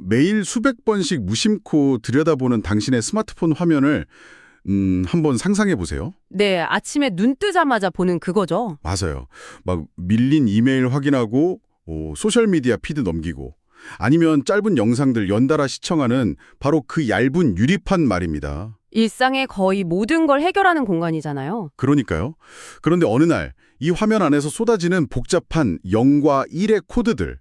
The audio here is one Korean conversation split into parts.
매일 수백 번씩 무심코 들여다보는 당신의 스마트폰 화면을 한번 상상해 보세요. 네, 아침에 눈 뜨자마자 보는 그거죠. 맞아요. 막 밀린 이메일 확인하고 소셜미디어 피드 넘기고 아니면 짧은 영상들 연달아 시청하는 바로 그 얇은 유리판 말입니다. 일상의 거의 모든 걸 해결하는 공간이잖아요. 그러니까요. 그런데 어느 날 이 화면 안에서 쏟아지는 복잡한 0과 1의 코드들,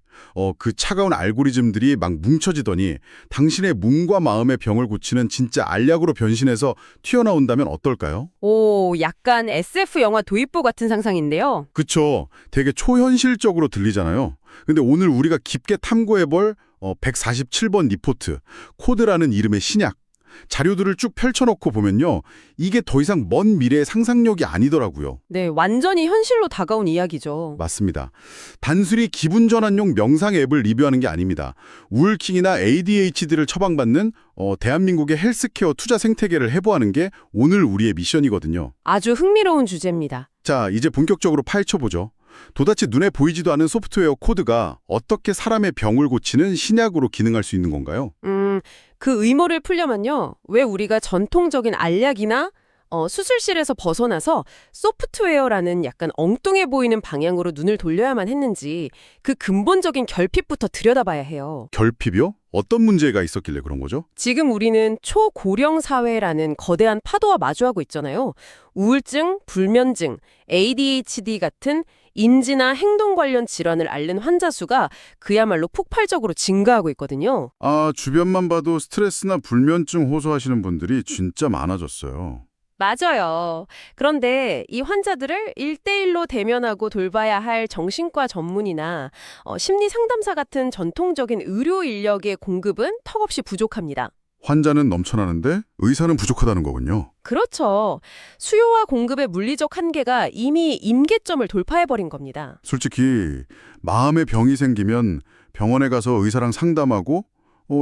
그 차가운 알고리즘들이 막 뭉쳐지더니 당신의 몸과 마음의 병을 고치는 진짜 알약으로 변신해서 튀어나온다면 어떨까요? 오, 약간 SF 영화 도입부 같은 상상인데요. 그쵸. 되게 초현실적으로 들리잖아요. 근데 오늘 우리가 깊게 탐구해볼 147번 리포트, 코드라는 이름의 신약, 자료들을 쭉 펼쳐놓고 보면요. 이게 더 이상 먼 미래의 상상력이 아니더라고요. 네, 완전히 현실로 다가온 이야기죠. 맞습니다. 단순히 기분 전환용 명상 앱을 리뷰하는 게 아닙니다. 우울킹이나 ADHD를 처방받는 대한민국의 헬스케어 투자 생태계를 해부하는 게 오늘 우리의 미션이거든요. 아주 흥미로운 주제입니다. 자, 이제 본격적으로 파헤쳐보죠. 도대체 눈에 보이지도 않은 소프트웨어 코드가 어떻게 사람의 병을 고치는 신약으로 기능할 수 있는 건가요? 그 의모를 풀려면요. 왜 우리가 전통적인 알약이나 수술실에서 벗어나서 소프트웨어라는 약간 엉뚱해 보이는 방향으로 눈을 돌려야만 했는지 그 근본적인 결핍부터 들여다봐야 해요. 결핍이요? 어떤 문제가 있었길래 그런 거죠? 지금 우리는 초고령 사회라는 거대한 파도와 마주하고 있잖아요. 우울증, 불면증, ADHD 같은 인지나 행동 관련 질환을 앓는 환자 수가 그야말로 폭발적으로 증가하고 있거든요. 아, 주변만 봐도 스트레스나 불면증 호소하시는 분들이 진짜 많아졌어요. 맞아요. 그런데 이 환자들을 1대1로 대면하고 돌봐야 할 정신과 전문의나 심리 상담사 같은 전통적인 의료 인력의 공급은 턱없이 부족합니다. 환자는 넘쳐나는데 의사는 부족하다는 거군요. 그렇죠. 수요와 공급의 물리적 한계가 이미 임계점을 돌파해버린 겁니다. 솔직히 마음의 병이 생기면 병원에 가서 의사랑 상담하고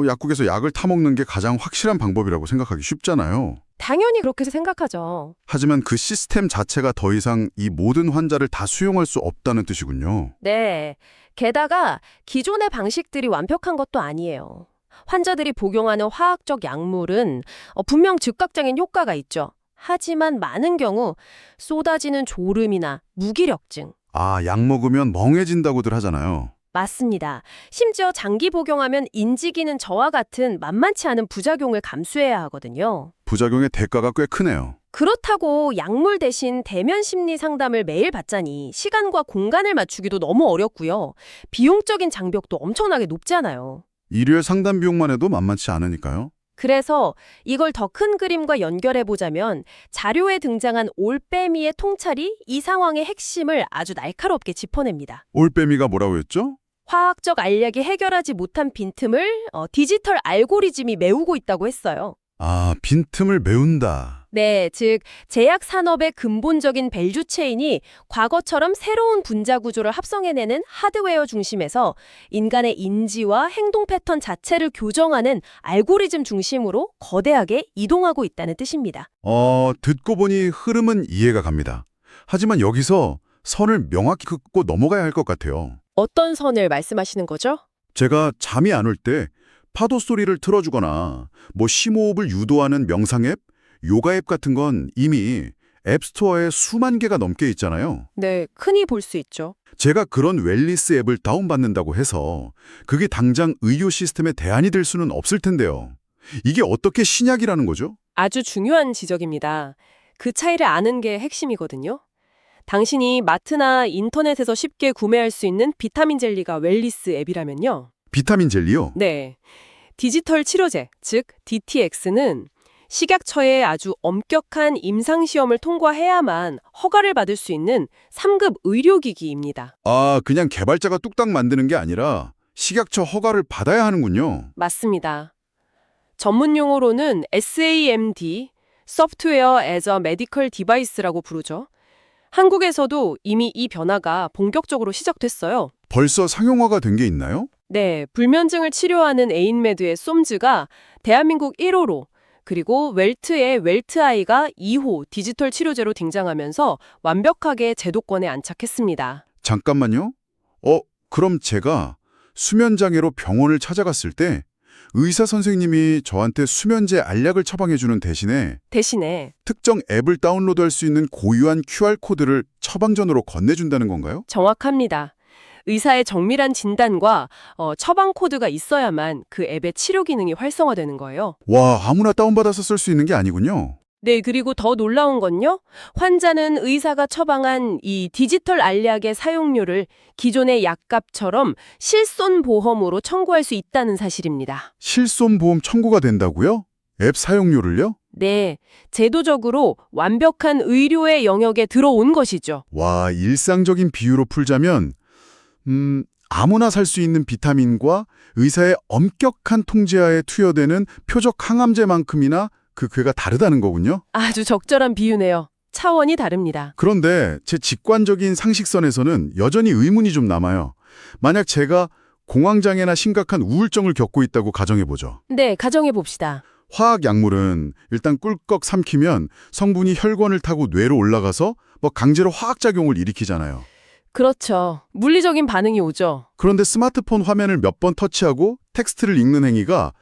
약국에서 약을 타먹는 게 가장 확실한 방법이라고 생각하기 쉽잖아요. 당연히 그렇게 생각하죠. 하지만 그 시스템 자체가 더 이상 이 모든 환자를 다 수용할 수 없다는 뜻이군요. 네. 게다가 기존의 방식들이 완벽한 것도 아니에요. 환자들이 복용하는 화학적 약물은 분명 즉각적인 효과가 있죠. 하지만 많은 경우 쏟아지는 졸음이나 무기력증, 아, 약 먹으면 멍해진다고들 하잖아요. 맞습니다. 심지어 장기 복용하면 인지기능 저하 같은 만만치 않은 부작용을 감수해야 하거든요. 부작용의 대가가 꽤 크네요. 그렇다고 약물 대신 대면 심리 상담을 매일 받자니 시간과 공간을 맞추기도 너무 어렵고요. 비용적인 장벽도 엄청나게 높잖아요. 일요일 상담 비용만 해도 만만치 않으니까요. 그래서 이걸 더 큰 그림과 연결해보자면 자료에 등장한 올빼미의 통찰이 이 상황의 핵심을 아주 날카롭게 짚어냅니다. 올빼미가 뭐라고 했죠? 화학적 알약이 해결하지 못한 빈틈을 디지털 알고리즘이 메우고 있다고 했어요. 아, 빈틈을 메운다. 네, 즉 제약 산업의 근본적인 밸류 체인이 과거처럼 새로운 분자 구조를 합성해내는 하드웨어 중심에서 인간의 인지와 행동 패턴 자체를 교정하는 알고리즘 중심으로 거대하게 이동하고 있다는 뜻입니다. 듣고 보니 흐름은 이해가 갑니다. 하지만 여기서 선을 명확히 긋고 넘어가야 할 것 같아요. 어떤 선을 말씀하시는 거죠? 제가 잠이 안 올 때 파도 소리를 틀어주거나 심호흡을 유도하는 명상 앱, 요가 앱 같은 건 이미 앱스토어에 수만 개가 넘게 있잖아요. 네, 흔히 볼 수 있죠. 제가 그런 웰니스 앱을 다운받는다고 해서 그게 당장 의료 시스템의 대안이 될 수는 없을 텐데요. 이게 어떻게 신약이라는 거죠? 아주 중요한 지적입니다. 그 차이를 아는 게 핵심이거든요. 당신이 마트나 인터넷에서 쉽게 구매할 수 있는 비타민 젤리가 웰니스 앱이라면요. 비타민 젤리요? 네. 디지털 치료제, 즉 DTX는 식약처의 아주 엄격한 임상시험을 통과해야만 허가를 받을 수 있는 3급 의료기기입니다. 아, 그냥 개발자가 뚝딱 만드는 게 아니라 식약처 허가를 받아야 하는군요. 맞습니다. 전문 용어로는 SAMD, Software as a Medical Device라고 부르죠. 한국에서도 이미 이 변화가 본격적으로 시작됐어요. 벌써 상용화가 된 게 있나요? 네, 불면증을 치료하는 에인메드의 쏨즈가 대한민국 1호로 그리고 웰트의 웰트아이가 2호 디지털 치료제로 등장하면서 완벽하게 제도권에 안착했습니다. 잠깐만요. 그럼 제가 수면장애로 병원을 찾아갔을 때 의사 선생님이 저한테 수면제 알약을 처방해주는 대신에 특정 앱을 다운로드할 수 있는 고유한 QR코드를 처방전으로 건네준다는 건가요? 정확합니다. 의사의 정밀한 진단과 처방 코드가 있어야만 그 앱의 치료 기능이 활성화되는 거예요. 와, 아무나 다운받아서 쓸 수 있는 게 아니군요. 네, 그리고 더 놀라운 건요. 환자는 의사가 처방한 이 디지털 알약의 사용료를 기존의 약값처럼 실손보험으로 청구할 수 있다는 사실입니다. 실손보험 청구가 된다고요? 앱 사용료를요? 네, 제도적으로 완벽한 의료의 영역에 들어온 것이죠. 와, 일상적인 비유로 풀자면 아무나 살 수 있는 비타민과 의사의 엄격한 통제하에 투여되는 표적 항암제만큼이나 그 궤가 다르다는 거군요. 아주 적절한 비유네요. 차원이 다릅니다. 그런데 제 직관적인 상식선에서는 여전히 의문이 좀 남아요. 만약 제가 공황장애나 심각한 우울증을 겪고 있다고 가정해보죠. 네, 가정해 봅시다. 화학 약물은 일단 꿀꺽 삼키면 성분이 혈관을 타고 뇌로 올라가서 강제로 화학작용을 일으키잖아요. 그렇죠. 물리적인 반응이 오죠. 그런데 스마트폰 화면을 몇 번 터치하고 텍스트를 읽는 행위가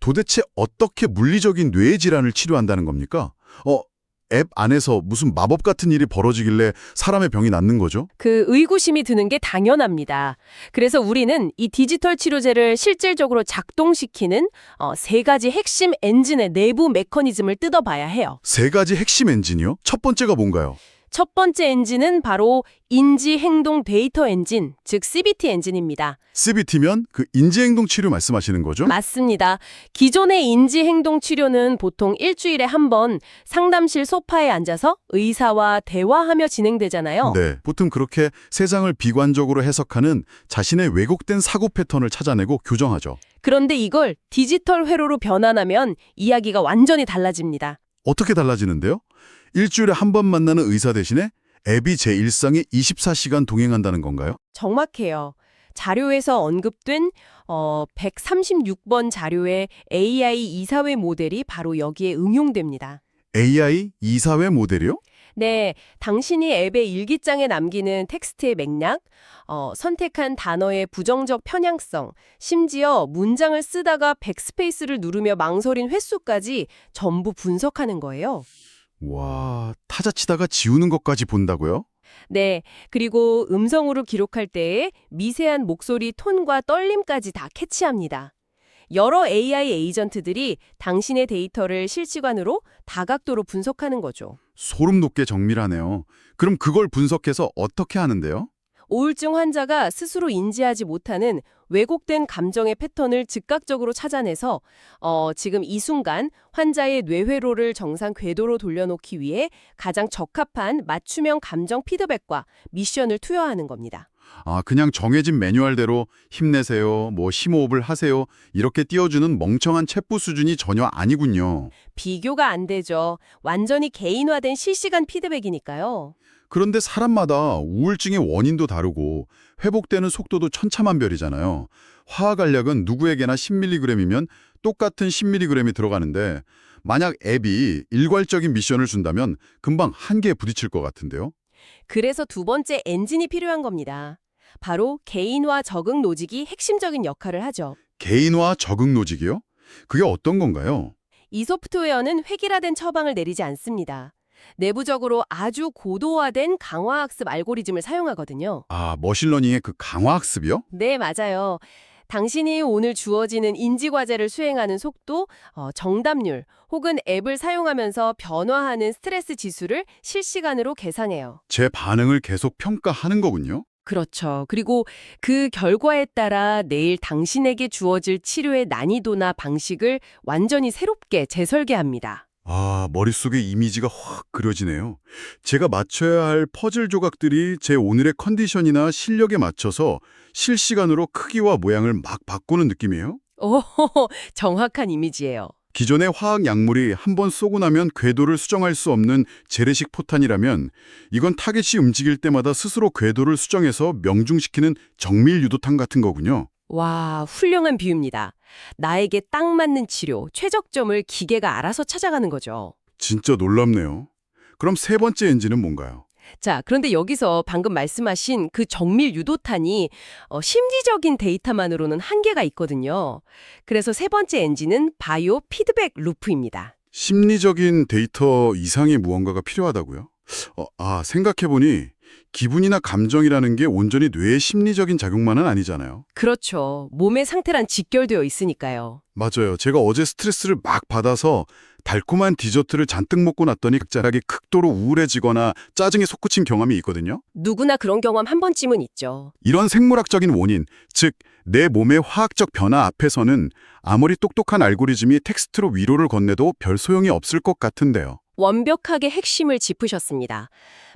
도대체 어떻게 물리적인 뇌의 질환을 치료한다는 겁니까? 앱 안에서 무슨 마법 같은 일이 벌어지길래 사람의 병이 낫는 거죠? 그 의구심이 드는 게 당연합니다. 그래서 우리는 이 디지털 치료제를 실질적으로 작동시키는 세 가지 핵심 엔진의 내부 메커니즘을 뜯어봐야 해요. 세 가지 핵심 엔진이요? 첫 번째가 뭔가요? 첫 번째 엔진은 바로 인지행동 데이터 엔진, 즉 CBT 엔진입니다. CBT면 그 인지행동 치료 말씀하시는 거죠? 맞습니다. 기존의 인지행동 치료는 보통 일주일에 한 번 상담실 소파에 앉아서 의사와 대화하며 진행되잖아요. 네, 보통 그렇게 세상을 비관적으로 해석하는 자신의 왜곡된 사고 패턴을 찾아내고 교정하죠. 그런데 이걸 디지털 회로로 변환하면 이야기가 완전히 달라집니다. 어떻게 달라지는데요? 일주일에 한 번 만나는 의사 대신에 앱이 제 일상에 24시간 동행한다는 건가요? 정확해요. 자료에서 언급된 136번 자료의 AI 이사회 모델이 바로 여기에 응용됩니다. AI 이사회 모델이요? 네, 당신이 앱의 일기장에 남기는 텍스트의 맥락, 선택한 단어의 부정적 편향성, 심지어 문장을 쓰다가 백스페이스를 누르며 망설인 횟수까지 전부 분석하는 거예요. 와, 타자 치다가 지우는 것까지 본다고요? 네, 그리고 음성으로 기록할 때의 미세한 목소리 톤과 떨림까지 다 캐치합니다. 여러 AI 에이전트들이 당신의 데이터를 실시간으로 다각도로 분석하는 거죠. 소름 돋게 정밀하네요. 그럼 그걸 분석해서 어떻게 하는데요? 우울증 환자가 스스로 인지하지 못하는 왜곡된 감정의 패턴을 즉각적으로 찾아내서 지금 이 순간 환자의 뇌회로를 정상 궤도로 돌려놓기 위해 가장 적합한 맞춤형 감정 피드백과 미션을 투여하는 겁니다. 아, 그냥 정해진 매뉴얼대로 힘내세요, 심호흡을 하세요 이렇게 띄워주는 멍청한 챗부 수준이 전혀 아니군요. 비교가 안 되죠. 완전히 개인화된 실시간 피드백이니까요. 그런데 사람마다 우울증의 원인도 다르고 회복되는 속도도 천차만별이잖아요. 화학 알약은 누구에게나 10mg이면 똑같은 10mg이 들어가는데 만약 앱이 일괄적인 미션을 준다면 금방 한계에 부딪힐 것 같은데요. 그래서 두 번째 엔진이 필요한 겁니다. 바로 개인화 적응 로직이 핵심적인 역할을 하죠. 개인화 적응 로직이요? 그게 어떤 건가요? 이 소프트웨어는 획일화된 처방을 내리지 않습니다. 내부적으로 아주 고도화된 강화학습 알고리즘을 사용하거든요. 아, 머신러닝의 그 강화학습이요? 네, 맞아요. 당신이 오늘 주어지는 인지과제를 수행하는 속도, 정답률, 혹은 앱을 사용하면서 변화하는 스트레스 지수를 실시간으로 계산해요. 제 반응을 계속 평가하는 거군요. 그렇죠. 그리고 그 결과에 따라 내일 당신에게 주어질 치료의 난이도나 방식을 완전히 새롭게 재설계합니다. 아, 머릿속에 이미지가 확 그려지네요. 제가 맞춰야 할 퍼즐 조각들이 제 오늘의 컨디션이나 실력에 맞춰서 실시간으로 크기와 모양을 막 바꾸는 느낌이에요. 오, 정확한 이미지예요. 기존의 화학 약물이 한번 쏘고 나면 궤도를 수정할 수 없는 재래식 포탄이라면 이건 타겟이 움직일 때마다 스스로 궤도를 수정해서 명중시키는 정밀 유도탄 같은 거군요. 와, 훌륭한 비유입니다. 나에게 딱 맞는 치료, 최적점을 기계가 알아서 찾아가는 거죠. 진짜 놀랍네요. 그럼 세 번째 엔진은 뭔가요? 자, 그런데 여기서 방금 말씀하신 그 정밀 유도탄이 심리적인 데이터만으로는 한계가 있거든요. 그래서 세 번째 엔진은 바이오 피드백 루프입니다. 심리적인 데이터 이상의 무언가가 필요하다고요? 생각해보니 기분이나 감정이라는 게 온전히 뇌의 심리적인 작용만은 아니잖아요. 그렇죠. 몸의 상태랑 직결되어 있으니까요. 맞아요. 제가 어제 스트레스를 막 받아서 달콤한 디저트를 잔뜩 먹고 났더니 갑자기 극도로 우울해지거나 짜증에 솟구친 경험이 있거든요. 누구나 그런 경험 한 번쯤은 있죠. 이런 생물학적인 원인, 즉 내 몸의 화학적 변화 앞에서는 아무리 똑똑한 알고리즘이 텍스트로 위로를 건네도 별 소용이 없을 것 같은데요. 완벽하게 핵심을 짚으셨습니다.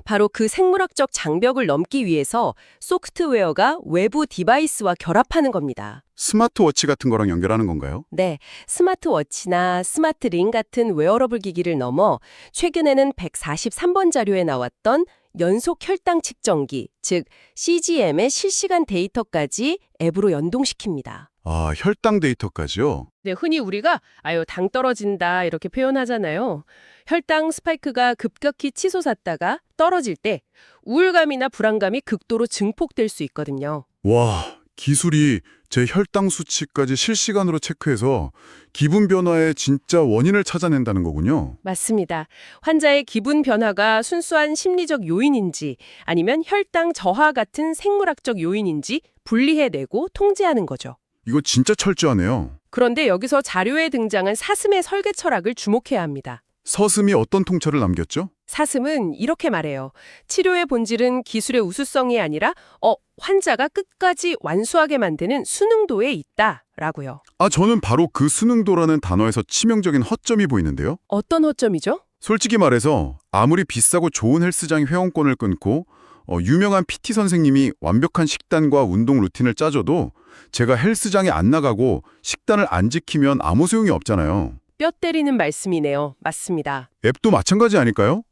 바로 그 생물학적 장벽을 넘기 위해서 소프트웨어가 외부 디바이스와 결합하는 겁니다. 스마트워치 같은 거랑 연결하는 건가요? 네, 스마트워치나 스마트링 같은 웨어러블 기기를 넘어 최근에는 143번 자료에 나왔던 연속 혈당 측정기, 즉 CGM의 실시간 데이터까지 앱으로 연동시킵니다. 아, 혈당 데이터까지요? 네, 흔히 우리가 당 떨어진다 이렇게 표현하잖아요. 혈당 스파이크가 급격히 치솟았다가 떨어질 때 우울감이나 불안감이 극도로 증폭될 수 있거든요. 와, 기술이 제 혈당 수치까지 실시간으로 체크해서 기분 변화의 진짜 원인을 찾아낸다는 거군요. 맞습니다. 환자의 기분 변화가 순수한 심리적 요인인지 아니면 혈당 저하 같은 생물학적 요인인지 분리해내고 통제하는 거죠. 이거 진짜 철저하네요. 그런데 여기서 자료에 등장한 사슴의 설계 철학을 주목해야 합니다. 서슴이 어떤 통찰을 남겼죠? 사슴은 이렇게 말해요. 치료의 본질은 기술의 우수성이 아니라 환자가 끝까지 완수하게 만드는 수능도에 있다라고요. 저는 바로 그 수능도라는 단어에서 치명적인 허점이 보이는데요. 어떤 허점이죠? 솔직히 말해서 아무리 비싸고 좋은 헬스장 회원권을 끊고 유명한 PT 선생님이 완벽한 식단과 운동 루틴을 짜줘도 제가 헬스장에 안 나가고 식단을 안 지키면 아무 소용이 없잖아요. 뼈 때리는 말씀이네요. 맞습니다. 앱도 마찬가지 아닐까요?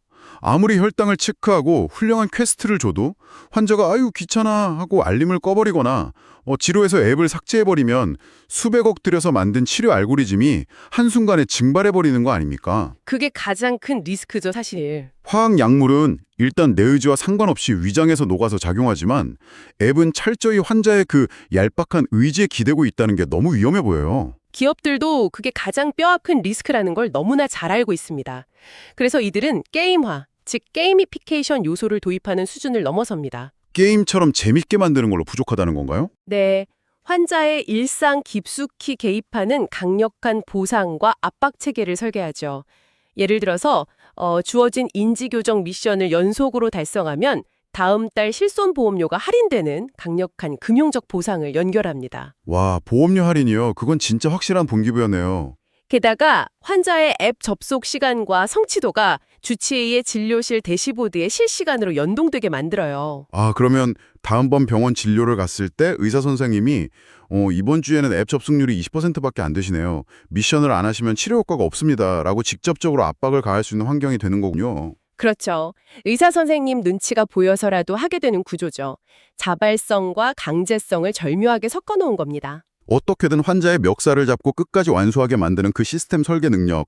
아무리 혈당을 체크하고 훌륭한 퀘스트를 줘도 환자가 아유 귀찮아 하고 알림을 꺼버리거나 지루해서 앱을 삭제해버리면 수백억 들여서 만든 치료 알고리즘이 한순간에 증발해버리는 거 아닙니까? 그게 가장 큰 리스크죠, 사실. 화학 약물은 일단 내 의지와 상관없이 위장에서 녹아서 작용하지만 앱은 철저히 환자의 그 얄팍한 의지에 기대고 있다는 게 너무 위험해 보여요. 기업들도 그게 가장 뼈아픈 리스크라는 걸 너무나 잘 알고 있습니다. 그래서 이들은 게임화, 즉 게이미피케이션 요소를 도입하는 수준을 넘어섭니다. 게임처럼 재밌게 만드는 걸로 부족하다는 건가요? 네, 환자의 일상 깊숙이 개입하는 강력한 보상과 압박 체계를 설계하죠. 예를 들어서 주어진 인지교정 미션을 연속으로 달성하면 다음 달 실손보험료가 할인되는 강력한 금융적 보상을 연결합니다. 와, 보험료 할인이요? 그건 진짜 확실한 동기부여네요. 게다가 환자의 앱 접속 시간과 성취도가 주치의의 진료실 대시보드에 실시간으로 연동되게 만들어요. 그러면 다음번 병원 진료를 갔을 때 의사 선생님이 이번 주에는 앱 접속률이 20%밖에 안 되시네요. 미션을 안 하시면 치료 효과가 없습니다. 라고 직접적으로 압박을 가할 수 있는 환경이 되는 거군요. 그렇죠. 의사 선생님 눈치가 보여서라도 하게 되는 구조죠. 자발성과 강제성을 절묘하게 섞어놓은 겁니다. 어떻게든 환자의 멱살을 잡고 끝까지 완수하게 만드는 그 시스템 설계 능력,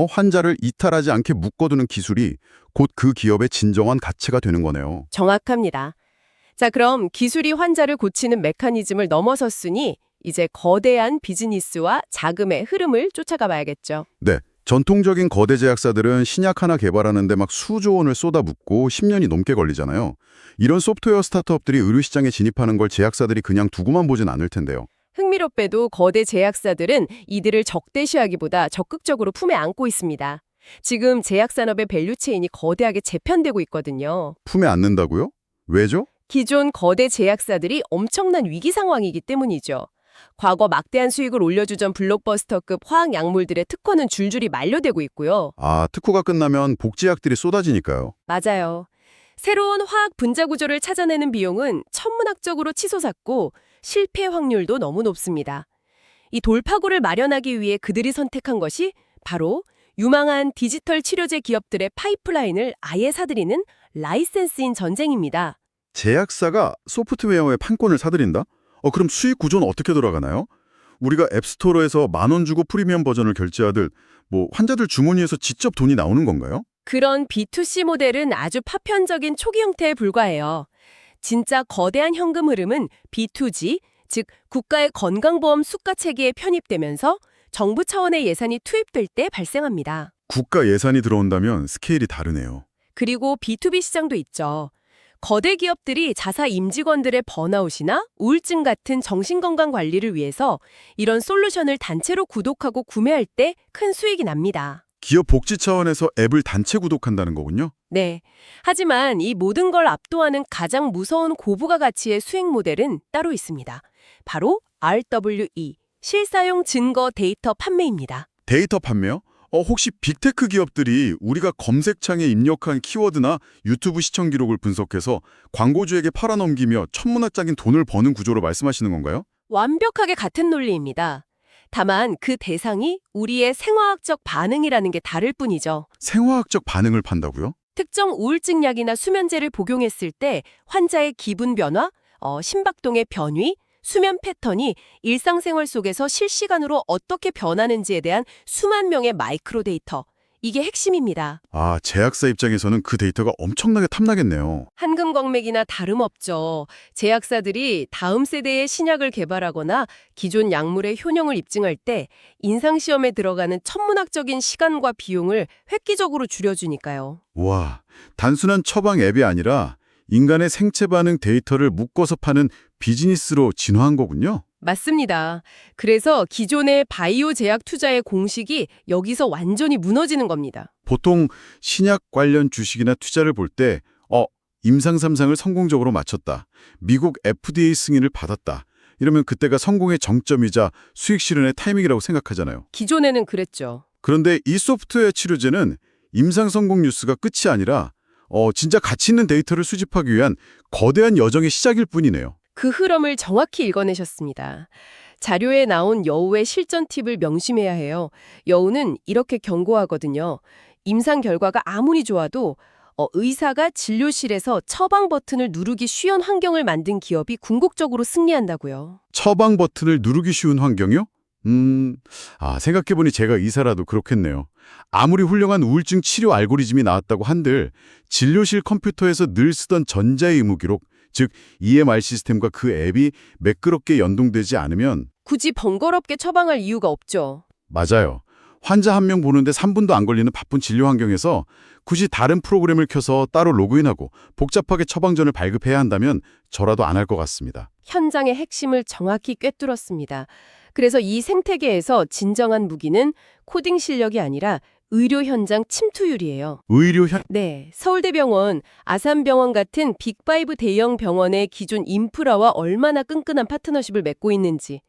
환자를 이탈하지 않게 묶어두는 기술이 곧 그 기업의 진정한 가치가 되는 거네요. 정확합니다. 자, 그럼 기술이 환자를 고치는 메커니즘을 넘어섰으니 이제 거대한 비즈니스와 자금의 흐름을 쫓아가 봐야겠죠. 네. 전통적인 거대 제약사들은 신약 하나 개발하는데 막 수조 원을 쏟아붓고 10년이 넘게 걸리잖아요. 이런 소프트웨어 스타트업들이 의료시장에 진입하는 걸 제약사들이 그냥 두고만 보진 않을 텐데요. 흥미롭게도 거대 제약사들은 이들을 적대시하기보다 적극적으로 품에 안고 있습니다. 지금 제약산업의 밸류체인이 거대하게 재편되고 있거든요. 품에 안는다고요? 왜죠? 기존 거대 제약사들이 엄청난 위기 상황이기 때문이죠. 과거 막대한 수익을 올려주던 블록버스터급 화학 약물들의 특허는 줄줄이 만료되고 있고요. 특허가 끝나면 복제약들이 쏟아지니까요. 맞아요. 새로운 화학 분자 구조를 찾아내는 비용은 천문학적으로 치솟았고 실패 확률도 너무 높습니다. 이 돌파구를 마련하기 위해 그들이 선택한 것이 바로 유망한 디지털 치료제 기업들의 파이프라인을 아예 사들이는 라이센스인 전쟁입니다. 제약사가 소프트웨어의 판권을 사들인다? 그럼 수익 구조는 어떻게 돌아가나요? 우리가 앱스토어에서 10,000원 주고 프리미엄 버전을 결제하듯 환자들 주머니에서 직접 돈이 나오는 건가요? 그런 B2C 모델은 아주 파편적인 초기 형태에 불과해요. 진짜 거대한 현금 흐름은 B2G, 즉 국가의 건강보험 수가 체계에 편입되면서 정부 차원의 예산이 투입될 때 발생합니다. 국가 예산이 들어온다면 스케일이 다르네요. 그리고 B2B 시장도 있죠. 거대 기업들이 자사 임직원들의 번아웃이나 우울증 같은 정신건강 관리를 위해서 이런 솔루션을 단체로 구독하고 구매할 때 큰 수익이 납니다. 기업 복지 차원에서 앱을 단체 구독한다는 거군요. 네. 하지만 이 모든 걸 압도하는 가장 무서운 고부가 가치의 수익 모델은 따로 있습니다. 바로 RWE, 실사용 증거 데이터 판매입니다. 데이터 판매요? 혹시 빅테크 기업들이 우리가 검색창에 입력한 키워드나 유튜브 시청 기록을 분석해서 광고주에게 팔아넘기며 천문학적인 돈을 버는 구조로 말씀하시는 건가요? 완벽하게 같은 논리입니다. 다만 그 대상이 우리의 생화학적 반응이라는 게 다를 뿐이죠. 생화학적 반응을 판다고요? 특정 우울증 약이나 수면제를 복용했을 때 환자의 기분 변화, 심박동의 변위, 수면 패턴이 일상생활 속에서 실시간으로 어떻게 변하는지에 대한 수만 명의 마이크로 데이터. 이게 핵심입니다. 아, 제약사 입장에서는 그 데이터가 엄청나게 탐나겠네요. 한금광맥이나 다름없죠. 제약사들이 다음 세대의 신약을 개발하거나 기존 약물의 효능을 입증할 때 임상시험에 들어가는 천문학적인 시간과 비용을 획기적으로 줄여주니까요. 와, 단순한 처방 앱이 아니라 인간의 생체 반응 데이터를 묶어서 파는 비즈니스로 진화한 거군요. 맞습니다. 그래서 기존의 바이오 제약 투자의 공식이 여기서 완전히 무너지는 겁니다. 보통 신약 관련 주식이나 투자를 볼 때 임상 3상을 성공적으로 마쳤다. 미국 FDA 승인을 받았다. 이러면 그때가 성공의 정점이자 수익 실현의 타이밍이라고 생각하잖아요. 기존에는 그랬죠. 그런데 이 소프트웨어 치료제는 임상 성공 뉴스가 끝이 아니라 진짜 가치 있는 데이터를 수집하기 위한 거대한 여정의 시작일 뿐이네요. 그 흐름을 정확히 읽어내셨습니다. 자료에 나온 여우의 실전 팁을 명심해야 해요. 여우는 이렇게 경고하거든요. 임상 결과가 아무리 좋아도 의사가 진료실에서 처방 버튼을 누르기 쉬운 환경을 만든 기업이 궁극적으로 승리한다고요. 처방 버튼을 누르기 쉬운 환경이요? 생각해보니 제가 의사라도 그렇겠네요. 아무리 훌륭한 우울증 치료 알고리즘이 나왔다고 한들 진료실 컴퓨터에서 늘 쓰던 전자의무 기록, 즉 EMR 시스템과 그 앱이 매끄럽게 연동되지 않으면 굳이 번거롭게 처방할 이유가 없죠. 맞아요. 환자 한 명 보는데 3분도 안 걸리는 바쁜 진료 환경에서 굳이 다른 프로그램을 켜서 따로 로그인하고 복잡하게 처방전을 발급해야 한다면 저라도 안 할 것 같습니다. 현장의 핵심을 정확히 꿰뚫었습니다. 그래서 이 생태계에서 진정한 무기는 코딩 실력이 아니라 의료 현장 침투율이에요. 네, 서울대병원, 아산병원 같은 빅5 대형 병원의 기존 인프라와 얼마나 끈끈한 파트너십을 맺고 있는지,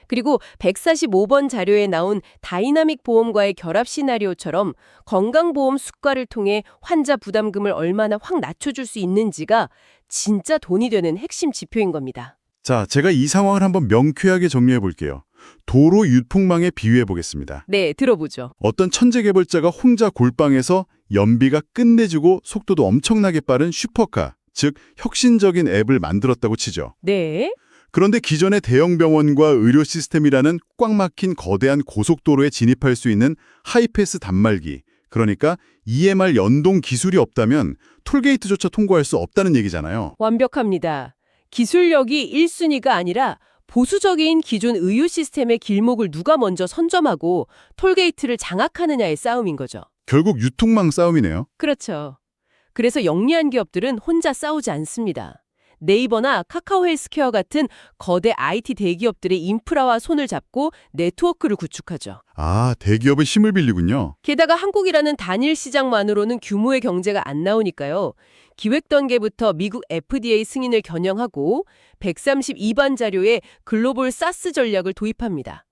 그리고 145번 자료에 나온 다이나믹 보험과의 결합 시나리오처럼 건강보험 수가를 통해 환자 부담금을 얼마나 확 낮춰줄 수 있는지가 진짜 돈이 되는 핵심 지표인 겁니다. 자, 제가 이 상황을 한번 명쾌하게 정리해 볼게요. 도로 유통망에 비유해 보겠습니다. 네, 들어보죠. 어떤 천재 개발자가 혼자 골방에서 연비가 끝내주고 속도도 엄청나게 빠른 슈퍼카, 즉 혁신적인 앱을 만들었다고 치죠. 네. 그런데 기존의 대형 병원과 의료 시스템이라는 꽉 막힌 거대한 고속도로에 진입할 수 있는 하이패스 단말기, 그러니까 EMR 연동 기술이 없다면 톨게이트조차 통과할 수 없다는 얘기잖아요. 완벽합니다. 기술력이 1순위가 아니라 보수적인 기존 의료 시스템의 길목을 누가 먼저 선점하고 톨게이트를 장악하느냐의 싸움인 거죠. 결국 유통망 싸움이네요. 그렇죠. 그래서 영리한 기업들은 혼자 싸우지 않습니다. 네이버나 카카오 헬스케어 같은 거대 IT 대기업들의 인프라와 손을 잡고 네트워크를 구축하죠. 아, 대기업의 힘을 빌리군요. 게다가 한국이라는 단일 시장만으로는 규모의 경제가 안 나오니까요. 기획 단계부터 미국 FDA 승인을 겨냥하고 132반 자료에 글로벌 사스 전략을 도입합니다.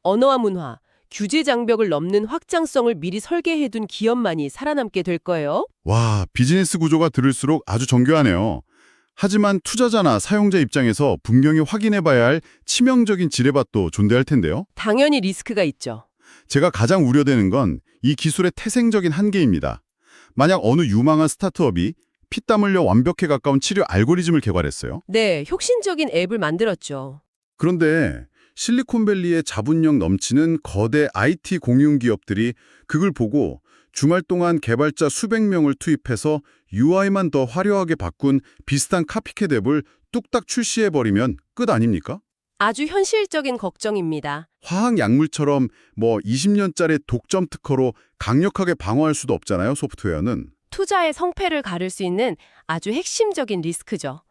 언어와 문화, 규제 장벽을 넘는 확장성을 미리 설계해둔 기업만이 살아남게 될 거예요. 와, 비즈니스 구조가 들을수록 아주 정교하네요. 하지만 투자자나 사용자 입장에서 분명히 확인해봐야 할 치명적인 지뢰밭도 존재할 텐데요. 당연히 리스크가 있죠. 제가 가장 우려되는 건 이 기술의 태생적인 한계입니다. 만약 어느 유망한 스타트업이 피땀 흘려 완벽에 가까운 치료 알고리즘을 개발했어요. 네, 혁신적인 앱을 만들었죠. 그런데 실리콘밸리의 자본력 넘치는 거대 IT 공융 기업들이 그걸 보고 주말 동안 개발자 수백 명을 투입해서 UI만 더 화려하게 바꾼 비슷한 카피캣 앱을 뚝딱 출시해버리면 끝 아닙니까? 아주 현실적인 걱정입니다. 화학 약물처럼 20년짜리 독점 특허로 강력하게 방어할 수도 없잖아요, 소프트웨어는. 투자의 성패를 가를 수 있는 아주 핵심적인 리스크죠.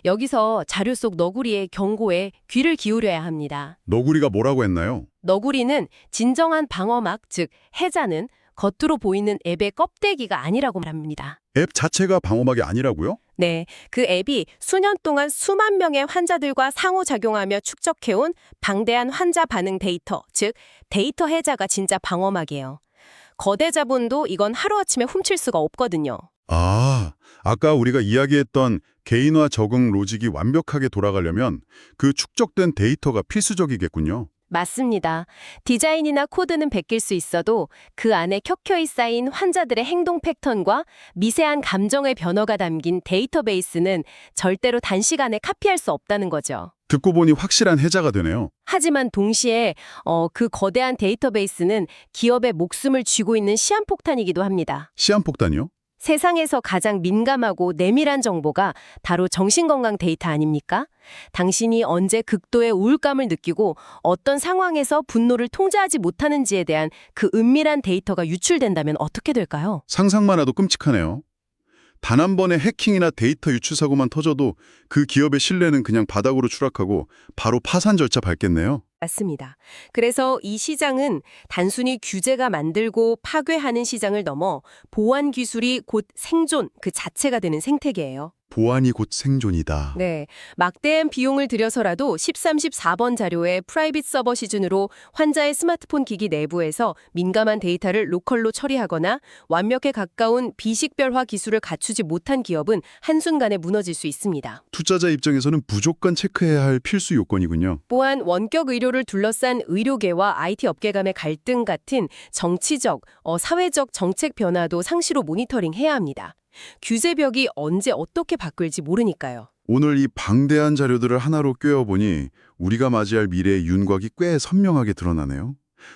여기서 자료 속 너구리의 경고에 귀를 기울여야 합니다. 너구리가 뭐라고 했나요? 너구리는 진정한 방어막, 즉 해자는 겉으로 보이는 앱의 껍데기가 아니라고 말합니다. 앱 자체가 방어막이 아니라고요? 네, 그 앱이 수년 동안 수만 명의 환자들과 상호작용하며 축적해온 방대한 환자 반응 데이터, 즉 데이터 해자가 진짜 방어막이에요. 거대 자본도 이건 하루아침에 훔칠 수가 없거든요. 아, 아까 우리가 이야기했던 개인화 적응 로직이 완벽하게 돌아가려면 그 축적된 데이터가 필수적이겠군요. 맞습니다. 디자인이나 코드는 베낄 수 있어도 그 안에 켜켜이 쌓인 환자들의 행동 패턴과 미세한 감정의 변화가 담긴 데이터베이스는 절대로 단시간에 카피할 수 없다는 거죠. 듣고 보니 확실한 해자가 되네요. 하지만 동시에 그 거대한 데이터베이스는 기업의 목숨을 쥐고 있는 시한폭탄이기도 합니다. 시한폭탄이요? 세상에서 가장 민감하고 내밀한 정보가 바로 정신건강 데이터 아닙니까? 당신이 언제 극도의 우울감을 느끼고 어떤 상황에서 분노를 통제하지 못하는지에 대한 그 은밀한 데이터가 유출된다면 어떻게 될까요? 상상만 해도 끔찍하네요. 단 한 번의 해킹이나 데이터 유출 사고만 터져도 그 기업의 신뢰는 그냥 바닥으로 추락하고 바로 파산 절차 밟겠네요. 맞습니다. 그래서 이 시장은 단순히 규제가 만들고 파괴하는 시장을 넘어 보안 기술이 곧 생존 그 자체가 되는 생태계예요. 보안이 곧 생존이다. 네, 막대한 비용을 들여서라도 13, 14번 자료의 프라이빗 서버 시즌으로 환자의 스마트폰 기기 내부에서 민감한 데이터를 로컬로 처리하거나 완벽에 가까운 비식별화 기술을 갖추지 못한 기업은 한순간에 무너질 수 있습니다. 투자자 입장에서는 무조건 체크해야 할 필수 요건이군요. 또한 원격 의료를 둘러싼 의료계와 IT 업계 간의 갈등 같은 정치적, 사회적 정책 변화도 상시로 모니터링해야 합니다. 규제벽이 언제 어떻게 바뀔지 모르니까요. 오늘 이 방대한 자료들을 하나로 꿰어보니 우리가 맞이할 미래의 윤곽이 꽤 선명하게 드러나네요.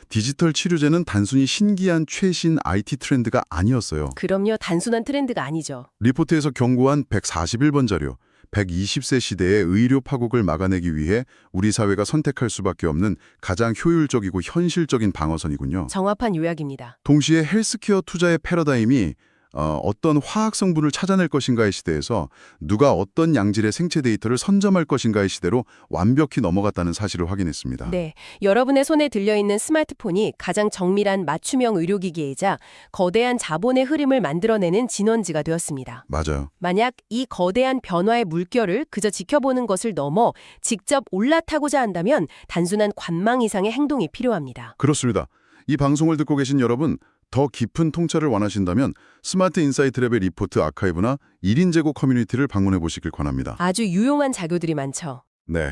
디지털 치료제는 단순히 신기한 최신 IT 트렌드가 아니었어요. 그럼요, 단순한 트렌드가 아니죠. 리포트에서 경고한 141번 자료, 120세 시대의 의료 파국을 막아내기 위해 우리 사회가 선택할 수밖에 없는 가장 효율적이고 현실적인 방어선이군요. 정확한 요약입니다. 동시에 헬스케어 투자의 패러다임이 어떤 화학 성분을 찾아낼 것인가의 시대에서 누가 어떤 양질의 생체 데이터를 선점할 것인가의 시대로 완벽히 넘어갔다는 사실을 확인했습니다. 네, 여러분의 손에 들려있는 스마트폰이 가장 정밀한 맞춤형 의료기기이자 거대한 자본의 흐름을 만들어내는 진원지가 되었습니다. 맞아요. 만약 이 거대한 변화의 물결을 그저 지켜보는 것을 넘어 직접 올라타고자 한다면 단순한 관망 이상의 행동이 필요합니다. 그렇습니다. 이 방송을 듣고 계신 여러분, 더 깊은 통찰을 원하신다면 스마트 인사이트 랩의 리포트 아카이브나 1인 제고 커뮤니티를 방문해 보시길 권합니다. 아주 유용한 자료들이 많죠. 네,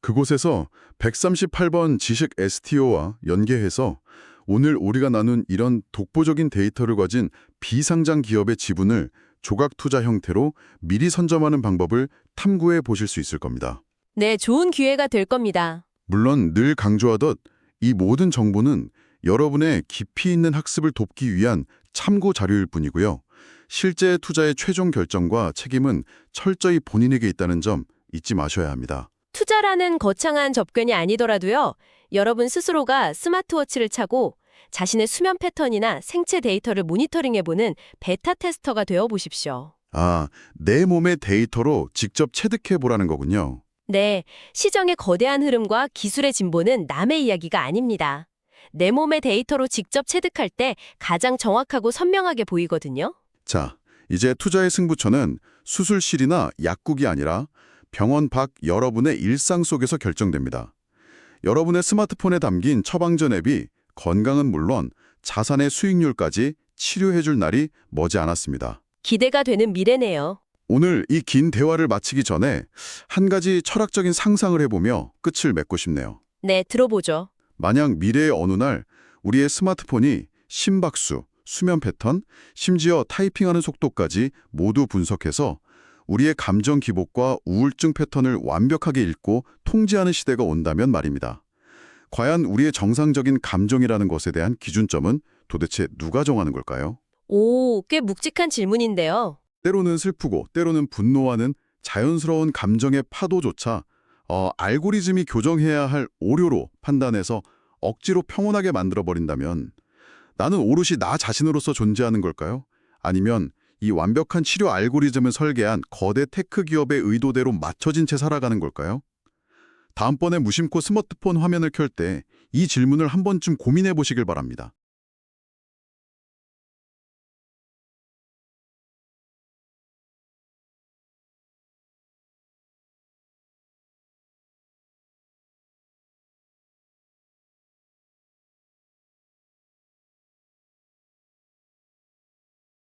그곳에서 138번 지식 STO와 연계해서 오늘 우리가 나눈 이런 독보적인 데이터를 가진 비상장 기업의 지분을 조각 투자 형태로 미리 선점하는 방법을 탐구해 보실 수 있을 겁니다. 네, 좋은 기회가 될 겁니다. 물론 늘 강조하듯 이 모든 정보는 여러분의 깊이 있는 학습을 돕기 위한 참고 자료일 뿐이고요. 실제 투자의 최종 결정과 책임은 철저히 본인에게 있다는 점 잊지 마셔야 합니다. 투자라는 거창한 접근이 아니더라도요. 여러분 스스로가 스마트워치를 차고 자신의 수면 패턴이나 생체 데이터를 모니터링해보는 베타 테스터가 되어보십시오. 아, 내 몸의 데이터로 직접 체득해보라는 거군요. 네, 시정의 거대한 흐름과 기술의 진보는 남의 이야기가 아닙니다. 내 몸의 데이터로 직접 체득할 때 가장 정확하고 선명하게 보이거든요. 자, 이제 투자의 승부처는 수술실이나 약국이 아니라 병원 밖 여러분의 일상 속에서 결정됩니다. 여러분의 스마트폰에 담긴 처방전 앱이 건강은 물론 자산의 수익률까지 치료해줄 날이 머지 않았습니다. 기대가 되는 미래네요. 오늘 이 긴 대화를 마치기 전에 한 가지 철학적인 상상을 해보며 끝을 맺고 싶네요. 네, 들어보죠. 만약 미래의 어느 날 우리의 스마트폰이 심박수, 수면 패턴, 심지어 타이핑하는 속도까지 모두 분석해서 우리의 감정 기복과 우울증 패턴을 완벽하게 읽고 통제하는 시대가 온다면 말입니다. 과연 우리의 정상적인 감정이라는 것에 대한 기준점은 도대체 누가 정하는 걸까요? 오, 꽤 묵직한 질문인데요. 때로는 슬프고 때로는 분노하는 자연스러운 감정의 파도조차 알고리즘이 교정해야 할 오류로 판단해서 억지로 평온하게 만들어버린다면 나는 오롯이 나 자신으로서 존재하는 걸까요? 아니면 이 완벽한 치료 알고리즘을 설계한 거대 테크 기업의 의도대로 맞춰진 채 살아가는 걸까요? 다음번에 무심코 스마트폰 화면을 켤 때 이 질문을 한 번쯤 고민해 보시길 바랍니다.